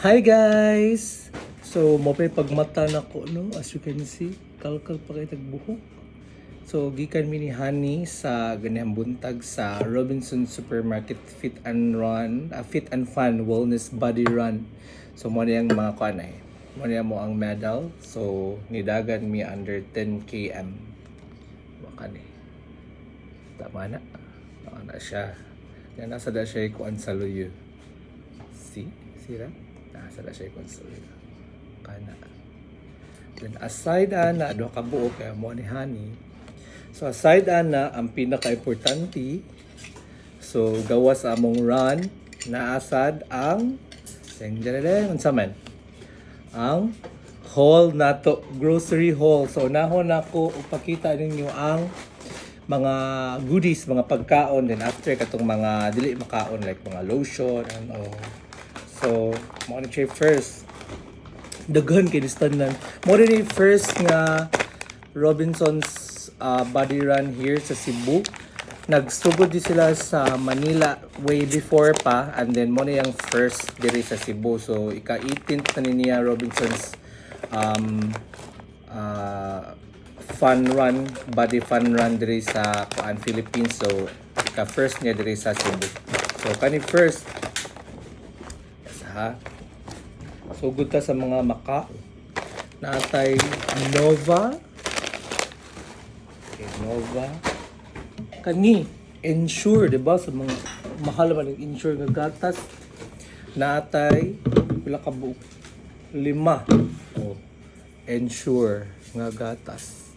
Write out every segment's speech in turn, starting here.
Hi guys! So, mo pa pagmata na ko, no? As you can see, kalkal pa kayo tagbuhok. So, gikan mi ni Honey sa ganihang buntag sa Robinson Supermarket Fit and Fit and Fun Wellness Body Run. So, mo na yung mga kanay. Mo na mo ang medal. So, nidagan mi under 10 km. Baka ni. Tama na. Tama na siya. Yan, nasa da siya kuan sa luyo. See? Sira? Nasa na siya kuan sa luyo. Kana. Then aside ana, do ka buo kaya mo ni Honey. So aside ana, ang pinaka-importante, so gawas sa among run, naasad ang unsa man? Ang haul nato, grocery haul. So nahon nako upakita ninyo ang mga goodies, mga pagkaon, then after katong mga dili makaon like mga lotion and all. So mo ni try first daghan kay distanan mo rin first nga Robinson's body run here sa Cebu. Nagsugod di sila sa Manila way before pa, and then mo na yung first diri sa Cebu. So ika 18th na niya Robinson's body fun run diri sa Philippines. So ika first niya diri sa Cebu. So kani first ha. So good ta sa mga maka. Natay Nova. Okay, Nova. Kani Ensure, di ba? Sa mga mahal man yung Ensure nga gatas. Natay pila ka buok? 5. Oh. Ensure nga gatas.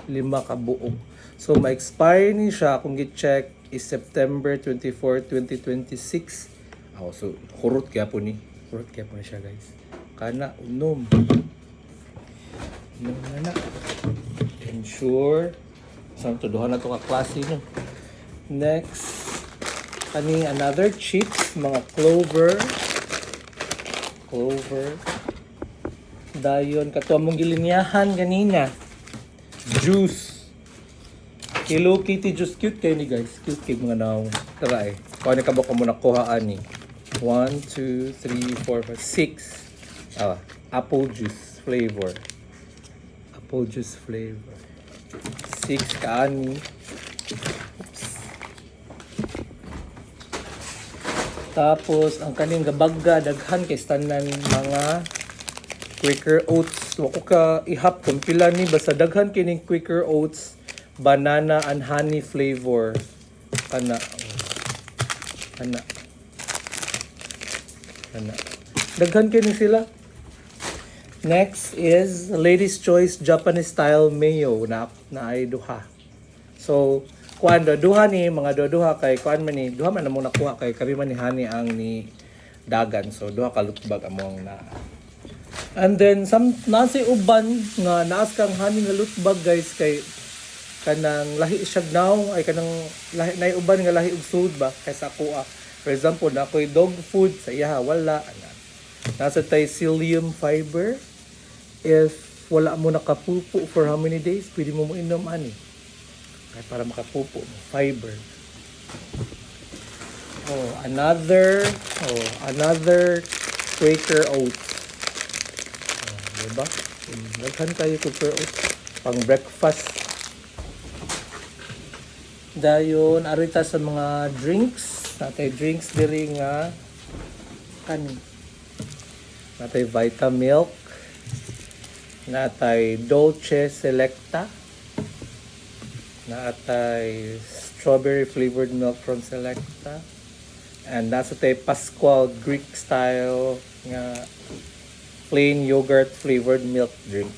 5 ka buok. So ma-expire ni siya kung gi-check is September 24, 2026. Oh, so hurot kaya po ni. Hurot kaya po na siya, guys. Kana unom. Unom na. Ensure. Saan to? Duhan na ito ka-klase, no? Next. Kani another chips. Mga clover. Clover. Dayon. Kato mong gilinyahan ganina. Juice. Hello Kitty juice. Cute kayo ni guys. Cute kayo mga naong. Tara eh. Kung ano ka ba ko muna kuhaan ni? 1, 2, 3, 4, 5, 6. Apple juice flavor. Apple juice flavor. 6 kaani. Oops. Tapos ang kaning gabagga daghan kay tanan mga Quaker Oats. Wa ko ka ihap kung pila ni basta daghan kining Quaker Oats banana and honey flavor. Kana. Daghan kini sila. Next is Lady's Choice Japanese style mayo na ay duha. So kuan duha ni mga duha kay kuan man ni duha man na mo nakuha kay kami man ni Honey ang ni dagan. So duha ka lutbag among na. And then nasi uban nga naas kang Honey nga lutbag guys kay kanang lahi siya now ay kanang lahi nay uban nga lahi og sud ba kaysa kuha. For example, na ako'y dog food, sa iya wala. Nasa tayo psyllium fiber. If wala mo nakapupo for how many days, pwede mo inom ani. Kaya para makapupo, fiber. Another Quaker Oats. Diba? Naghan tayo Quaker Oats. Pang breakfast. Dayon, arita sa mga drinks. Natay drinks diri nga kani. Natay Vitamilk. Natay Dolce Selecta. Natay strawberry flavored milk from Selecta. And nasa tay Pascual Greek style nga plain yogurt flavored milk drink.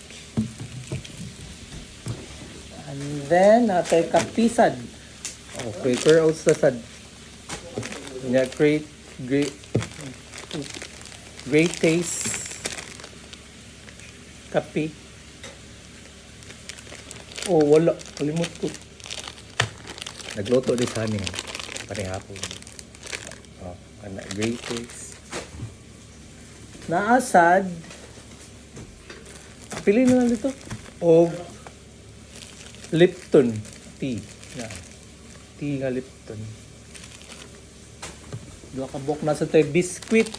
And then natay Kapisad. Quaker Oats na sad. Yeah, great taste kape. Wala. Kalimot ko. Nagluto din sa amin. Parehapon. Great taste. Naasad. Pili na lang dito. Lipton tea. Tea nga Lipton. Dua ka buok na sa tayo biscuit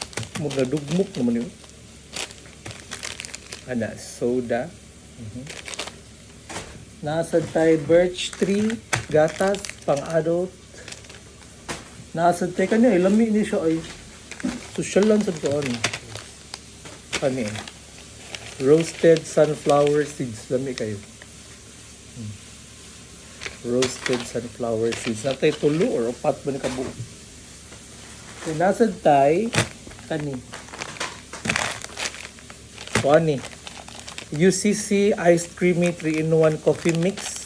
Muna dugmok naman yun. Ana, soda. Nasa tayo birch tree, gatas, pang-adult. Nasa tayo kanya, ilami ni siya ay social lang sa doon. Kani, roasted sunflower seeds, lami kayo. Roasted sunflower seeds. Natay tulo or upat ba ni kabuo? So, nasa tayo, kani. Kani. UCC Iced Creamy 3-in-1 Coffee Mix.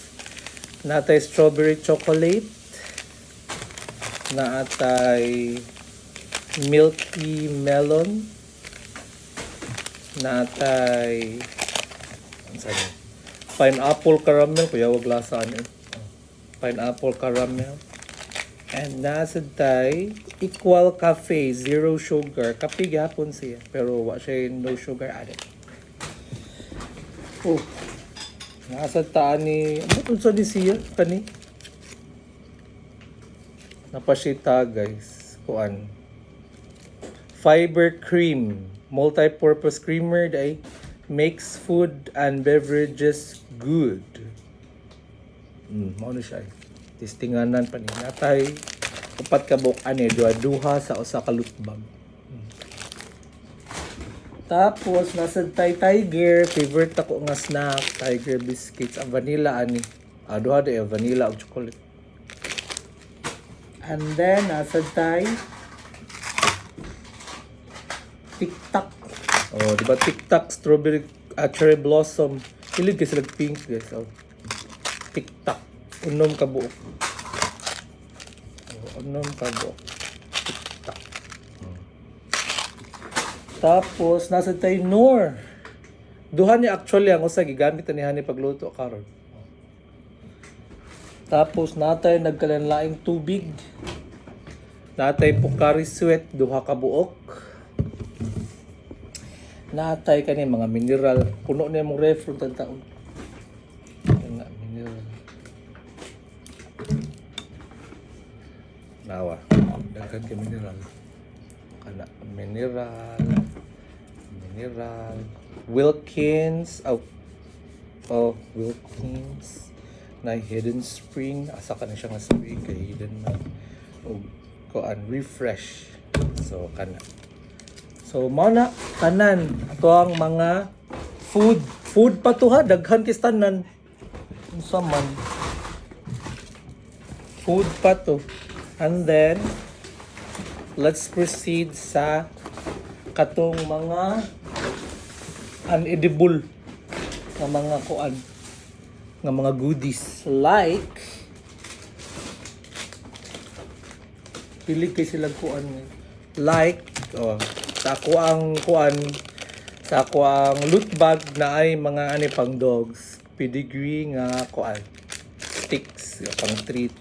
Natay strawberry chocolate. Natay milky melon. Natay pineapple caramel. Kuya, wag lasaan eh. Pineapple caramel. And nasa tay Equal Cafe, zero sugar. Kape gihapon siya. Pero wa siya no sugar added. Oh. Nasa taan ni... Ano sa ni siya? Kani? Napasita guys. Kuan. Fiber cream. Multi-purpose creamer day makes food and beverages good. Mao na siya. Tistinganan pa ni. Natay upat ka buok ani duha sa usa ka lutbag. Tapos nasa Tiger, favorite ako nga snack, Tiger biscuits, ang vanilla ani. Duha de vanilla ug chocolate. And then nasa Tic-Tac. Oh, di ba Tic-Tac strawberry cherry blossom. Hilig kasi sila pink guys. Oh. Tic-Tac. Unom ka buok. Unom ka buok. Tic-Tac. Tapos nasa tayo Knorr. Duha niya actually ang usa gigamit ni hani pagluto karon. Tapos natay nagkalanlaing tubig. Natay Pocari Sweat duha ka buok. Natay kani mga mineral. Puno na yung ref ng taon. Nga mineral. Nawa. Daghan ka mineral. Kana mineral. Wilkins. Wilkins. Na Hidden Spring. Asa ka na siya nga spring. Kay hidden na. Kuan refresh. So kana. So, mao na tanan ato ang mga food pa to ha, daghan kis tanan. Unsa man? Food pa to. And then let's proceed sa katong mga unedible nga mga kuan nga mga goodies like pili kay sila kuan like sa ako ang kuan sa ako ang loot bag na ay mga ani pang dogs pedigree nga kuan sticks pang treat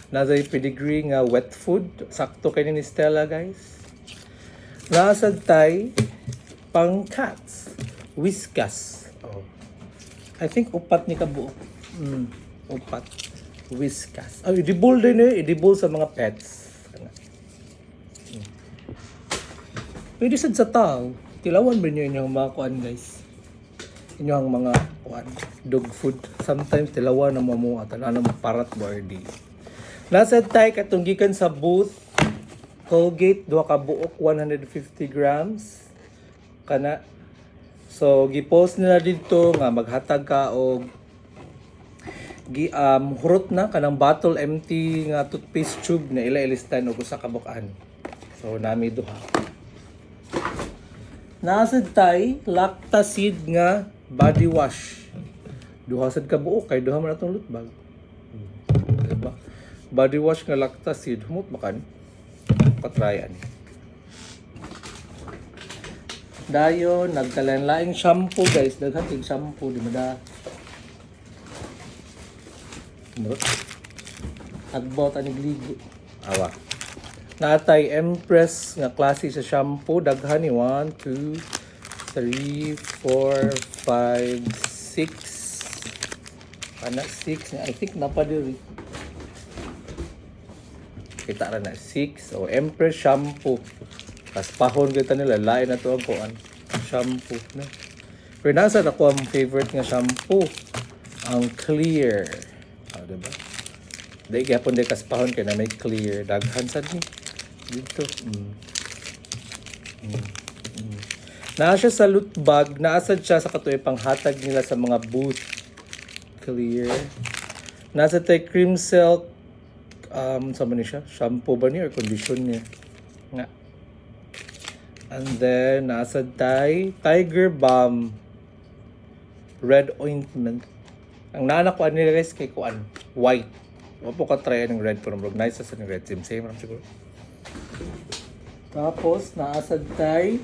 nasa pedigree nga wet food sakto kay ni Stella guys nasa tay pang cats Whiskas I think upat ni kabuok upat Whiskas edible din edible sa mga pets. Pwede sad sa tao. Tilawan ba niyo inyong mga kuan guys? Inyong mga kuan dog food. Sometimes tilawan na mamuha tanan na parat boardy. Nasa tay katong gikan sa booth Colgate duha ka buok 150 grams kana. So gi-post nila dito nga maghatag ka og hurot na kanang bottle empty nga toothpaste tube na ila-ilistan og usa ka bukan. So nami duha. Nasa tay Lactacid nga body wash. Duha sad ka buok kay duha man atong lutbag. Diba? Body wash nga Lactacid humot bakan. Patryan. Dayon nagkalanlaing shampoo guys, daghan kay shampoo di mada. Agbot ani gligo. Awa. Natay Empress nga klase sa shampoo daghan ni 1 2 3 4 5 6 ana 6 I think na pa diri kita ra na 6 Empress shampoo Kaspahon kita nila, lain na to ang kuan. Shampoo na. Pero nasa ako ang favorite nga shampoo. Ang clear. Diba? Dahil kaya po hindi kaspahon kaya na may clear. Daghan sa ni. Dito. Naa siya sa loot bag. Naasad siya sa katuwi panghatag nila sa mga booth. Clear. Nasa tayo cream silk. Sama niya siya? Shampoo ba niya or condition niya? Nga. And then, nasa tayo Tiger Balm red ointment. Ang naanak ko nila guys kay kuan white. Wala po ka try ng red pero nice sa ng red. Same lang siguro. Tapos, naasad tayo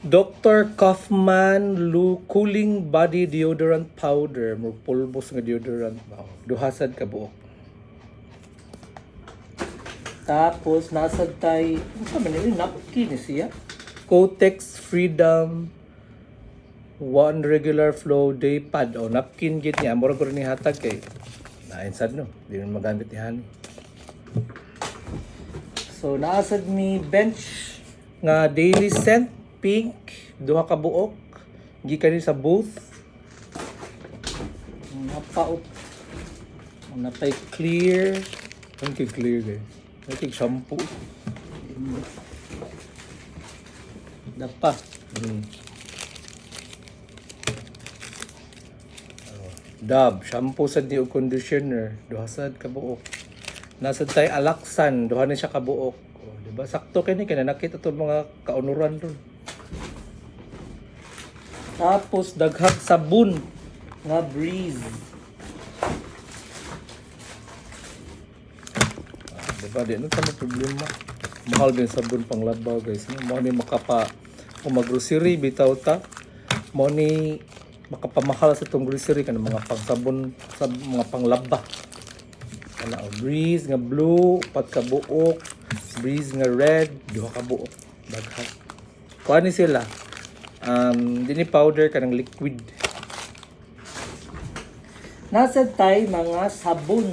Dr. Kaufman Cooling Body Deodorant Powder. Mo pulbos nga deodorant. Duhasad ka buok. Tapos, nasad tayo, ano ba nila? Napkin siya. Kotex Freedom One Regular Flow Day Pad. O, napkin git niya. Mura ko rin hatag kay. Nainsad no. Di rin magamit ni Hani. So, naasad mi bench nga daily scent. Pink. Duha ka buok. Gikan ni sa booth. Napaot. Napay clear. Ang clear guys. May shampoo. Dapa. Dab. Shampoo sa di o conditioner. Duhasad kabuok. Nasad tayo Alaksan. Duha na siya kabuok. Diba? Sakto kayo kaya nakita itong mga kaunuran doon. Tapos daghang sabon nga Breeze. Diba, di ano tama problema. Mahal din sabon panglabaw guys. Mo ni makapa kung mag-grocery bitaw ta. Mo ni makapamahal sa itong grocery kanang mga pangsabon sa mga panglaba. Ana Breeze nga blue, upat ka buok, Breeze nga red, duha ka buok. Daghan. Kuha ni sila. Dini powder kanang liquid. Nasa tay mga sabon.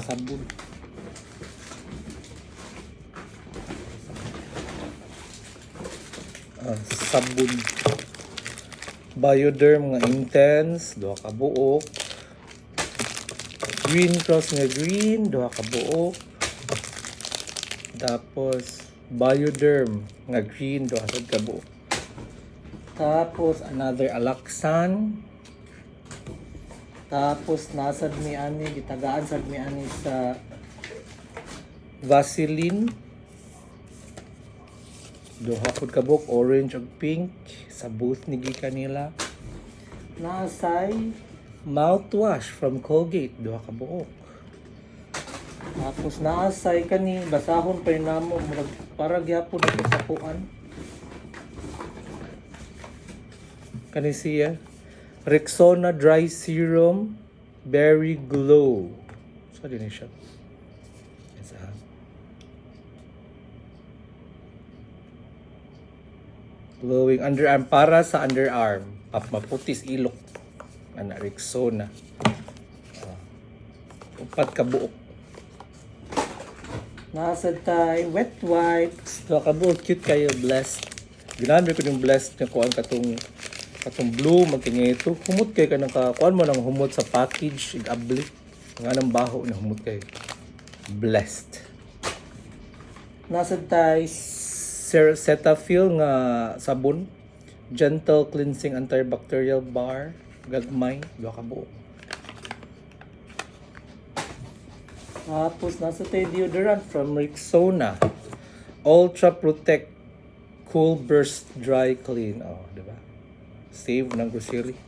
Sabon. Sabon. Bioderm nga intense, duha ka buok. Green Cross nga green, duha ka buok. Tapos Bioderm nga green, duha ka buok. Tapos another Alaksan. Tapos nasad mi ani gitagaan sad mi ani sa Vaseline. Duha pud ka buok, orange ug pink sa booth ni gikan nila. Nasay mouthwash from Colgate, duha ka buok. Tapos naasay kani basahon pa namo para gyapon sa sapuan. Kani siya Rexona Dry Serum Berry Glow. So din siya. Glowing underarm para sa underarm. Maputis ilok. Ana Rexona. Upat ka buok. Nasa tayo wet wipes. So kabuok cute kayo blessed. Ginamit ko yung blessed na kuan katong blue magkanya ito. Humot kayo ka nang kuan mo nang humot sa package igabli. Nga nang baho na humot kayo. Blessed. Nasa tayo Cetaphil nga sabon. Gentle cleansing antibacterial bar. Gagmay. Duha ka buok. Tapos nasa tayo deodorant from Rexona. Ultra Protect Cool Burst Dry Clean. Oh, di ba? Save ng grocery.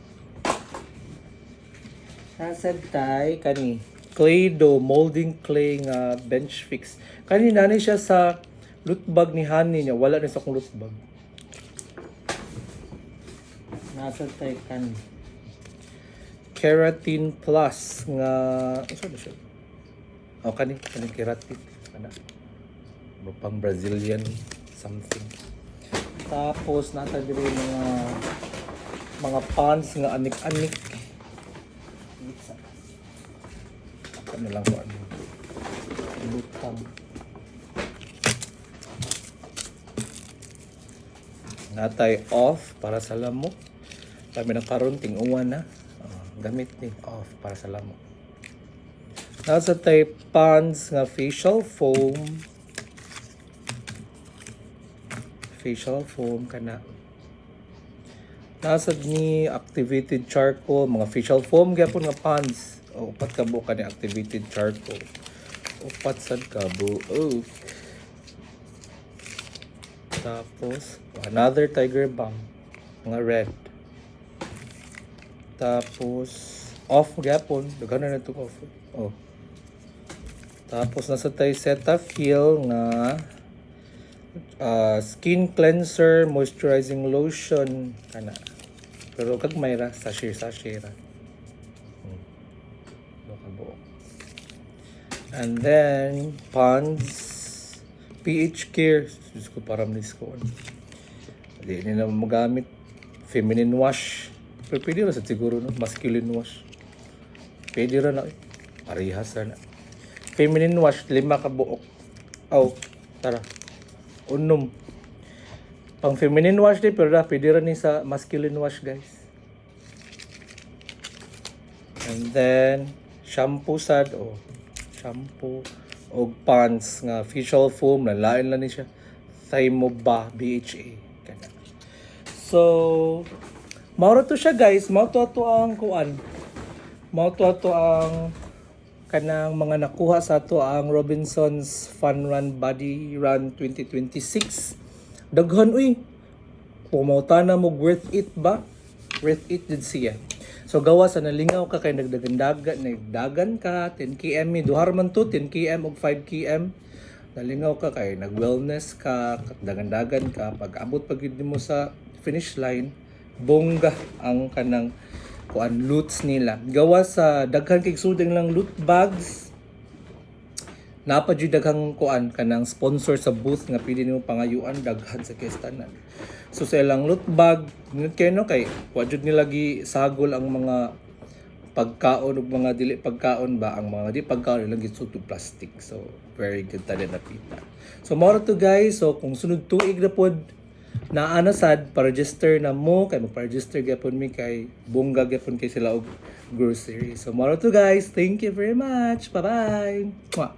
Nasa tayo kani Clay-Doh molding clay nga bench fix. Kani nani siya sa loot bag ni Honey niya. Wala na sa kong loot bag. Nasa tayo kani Keratin Plus nga isa na siya. O kani keratin ana. Pang Brazilian something. Tapos nasa diri mga pants nga anik-anik. Ano lang ko ano. Butang. natay off para sa lamok. Kami na karon ting-uwan na. Gamit ni off para sa lamok. Nasa tay Pond's nga facial foam. Facial foam kana. Nasa ni activated charcoal, mga facial foam gyapon nga Pond's. Upat ka buka ni activated charcoal. Upat sad ka buok. Tapos another Tiger Balm nga red. Tapos off gyapon, daghan na to off. Tapos nasa tay Cetaphil nga skin cleanser moisturizing lotion kana. Pero kag mayra sachet ra. And then Pond's pH Care. Diyos ko parang nis ko. Hindi na magamit. Feminine wash. Pero pwede rin sa siguro no? Masculine wash. Pwede rin na. Parehas na. Feminine wash, 5 ka buok. Tara. Unom. Pang feminine wash din, pero pwede rin ni sa masculine wash, guys. And then, shampoo sad, shampoo o Pond's nga facial foam, nalain lang ni siya. Thymoba BHA. Kaya. So, mauro to siya, guys. Mauro to ang kuan. Mauro to ang kanang mga nakuha sa ato ang Robinson's Fun Run Body Run 2026. Daghan pumunta na mo, worth it ba? Worth it din siya. So gawa sa nalingaw ka kay nagdagan ka 10 km duhar man to 10 km og 5 km. Nalingaw ka kay nag-wellness ka, dagan-dagan ka, pag abot pag mo sa finish line, bongga ang kanang kuan loots nila. Gawa sa daghan kay sudeng lang loot bags. Napa jud daghang kuan kanang sponsor sa booth nga pili nimo pangayuan daghan sa kestanan. So sa ilang loot bag, kay no kay wa jud nila gi sagol ang mga pagkaon ug mga dili pagkaon ba, ang mga di pagkaon lang gitsud to plastic. So very good ta din napita. So mao to guys, so kung sunod tuig na pod na sad pa-register na mo kay magpa-register gyapon mi kay bongga gyapon kay sila og grocery. So mao to guys, thank you very much. Bye-bye. Mwah.